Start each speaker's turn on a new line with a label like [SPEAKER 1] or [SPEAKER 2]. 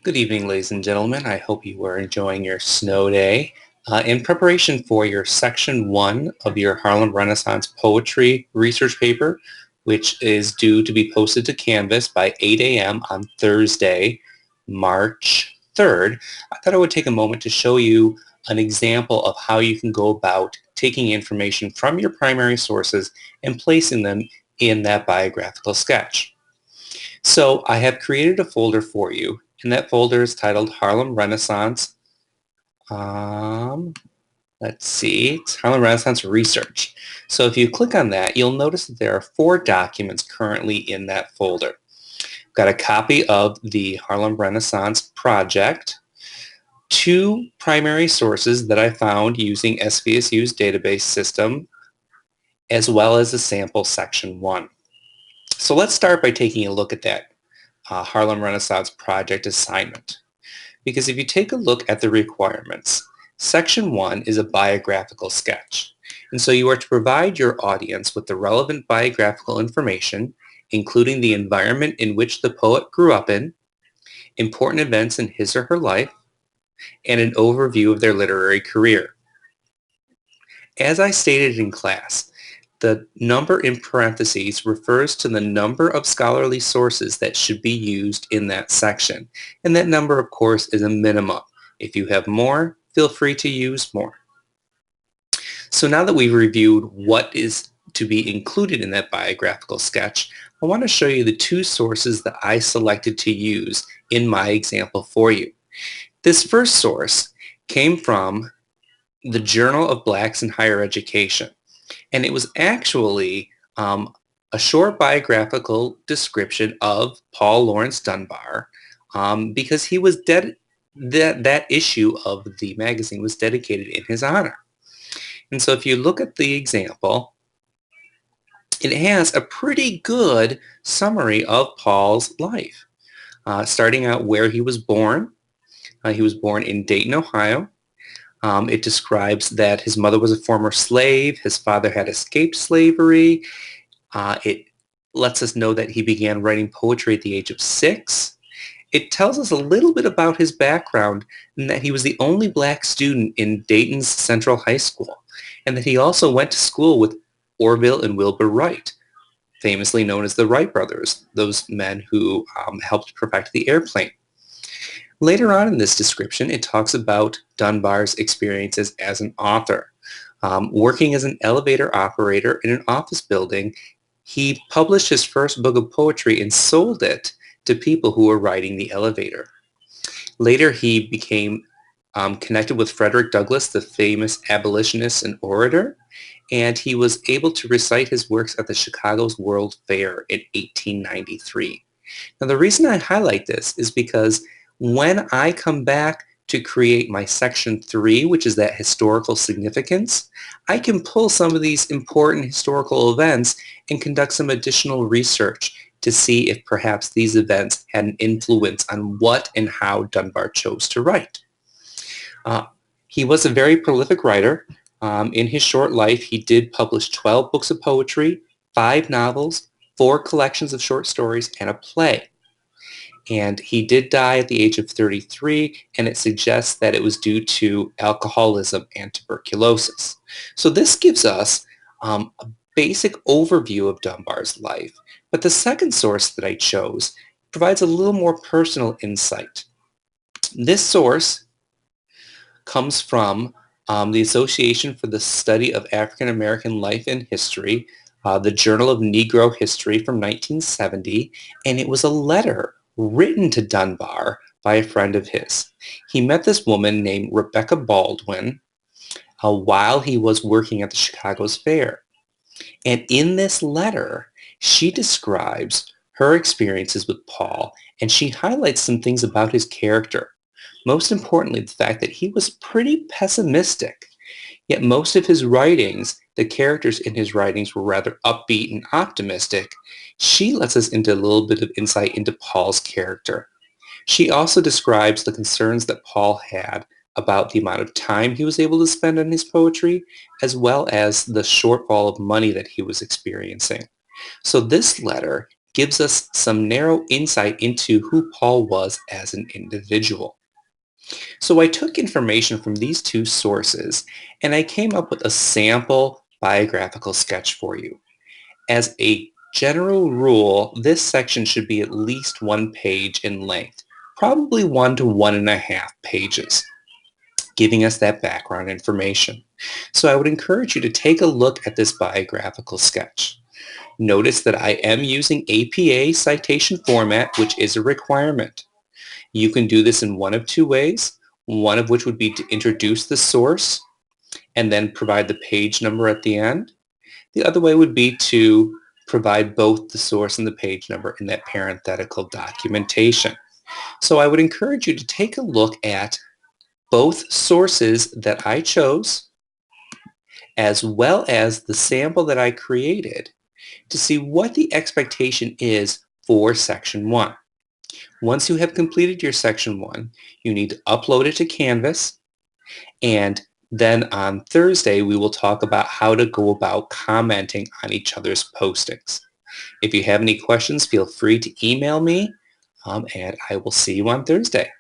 [SPEAKER 1] Good evening, ladies and gentlemen. I hope you are enjoying your snow day. In preparation for your section 1 of your Harlem Renaissance poetry research paper, which is due to be posted to Canvas by 8 a.m. on Thursday, March 3rd, I thought I would take a moment to show you an example of how you can go about taking information from your primary sources and placing them in that biographical sketch. So I have created a folder for you, and that folder is titled Harlem Renaissance. Let's see, it's Harlem Renaissance Research. So if you click on that, you'll notice that there are 4 documents currently in that folder. I've got a copy of the Harlem Renaissance project, 2 primary sources that I found using SVSU's database system, as well as a sample section 1. So let's start by taking a look at that Harlem Renaissance project assignment. Because if you take a look at the requirements, section 1 is a biographical sketch. And so you are to provide your audience with the relevant biographical information, including the environment in which the poet grew up in, important events in his or her life, and an overview of their literary career. As I stated in class, the number in parentheses refers to the number of scholarly sources that should be used in that section. And that number, of course, is a minimum. If you have more, feel free to use more. So now that we've reviewed what is to be included in that biographical sketch, I want to show you the 2 sources that I selected to use in my example for you. This first source came from the Journal of Blacks in Higher Education. And it was actually a short biographical description of Paul Laurence Dunbar because he was that issue of the magazine was dedicated in his honor. And so if you look at the example, it has a pretty good summary of Paul's life, starting out where he was born. He was born in Dayton, Ohio. It describes that his mother was a former slave, his father had escaped slavery. It lets us know that he began writing poetry at the age of 6. It tells us a little bit about his background and that he was the only black student in Dayton's Central High School, and that he also went to school with Orville and Wilbur Wright, famously known as the Wright brothers, those men who helped perfect the airplane. Later on in this description, it talks about Dunbar's experiences as an author. Working as an elevator operator in an office building, he published his first book of poetry and sold it to people who were riding the elevator. Later, he became connected with Frederick Douglass, the famous abolitionist and orator, and he was able to recite his works at the Chicago's World Fair in 1893. Now, the reason I highlight this is because when I come back to create my section 3, which is that historical significance, I can pull some of these important historical events and conduct some additional research to see if perhaps these events had an influence on what and how Dunbar chose to write. He was a very prolific writer. In his short life, he did publish 12 books of poetry, 5 novels, 4 collections of short stories, and a play. And he did die at the age of 33, and it suggests that it was due to alcoholism and tuberculosis. So this gives us a basic overview of Dunbar's life. But the second source that I chose provides a little more personal insight. This source comes from the Association for the Study of African American Life and History, the Journal of Negro History from 1970, and it was a letter written to Dunbar by a friend of his. He met this woman named Rebecca Baldwin while he was working at the Chicago's Fair. And in this letter, she describes her experiences with Paul, and she highlights some things about his character. Most importantly, the fact that he was pretty pessimistic. Yet most of his writings, the characters in his writings were rather upbeat and optimistic. She lets us into a little bit of insight into Paul's character. She also describes the concerns that Paul had about the amount of time he was able to spend on his poetry, as well as the shortfall of money that he was experiencing. So this letter gives us some narrow insight into who Paul was as an individual. So I took information from these two sources and I came up with a sample biographical sketch for you. As a general rule, this section should be at least 1 page in length, probably 1 to 1.5 pages, giving us that background information. So I would encourage you to take a look at this biographical sketch. Notice that I am using APA citation format, which is a requirement. You can do this in one of two ways, one of which would be to introduce the source and then provide the page number at the end. The other way would be to provide both the source and the page number in that parenthetical documentation. So I would encourage you to take a look at both sources that I chose as well as the sample that I created to see what the expectation is for Section 1. Once you have completed your Section 1, you need to upload it to Canvas, and then on Thursday we will talk about how to go about commenting on each other's postings. If you have any questions, feel free to email me, and I will see you on Thursday.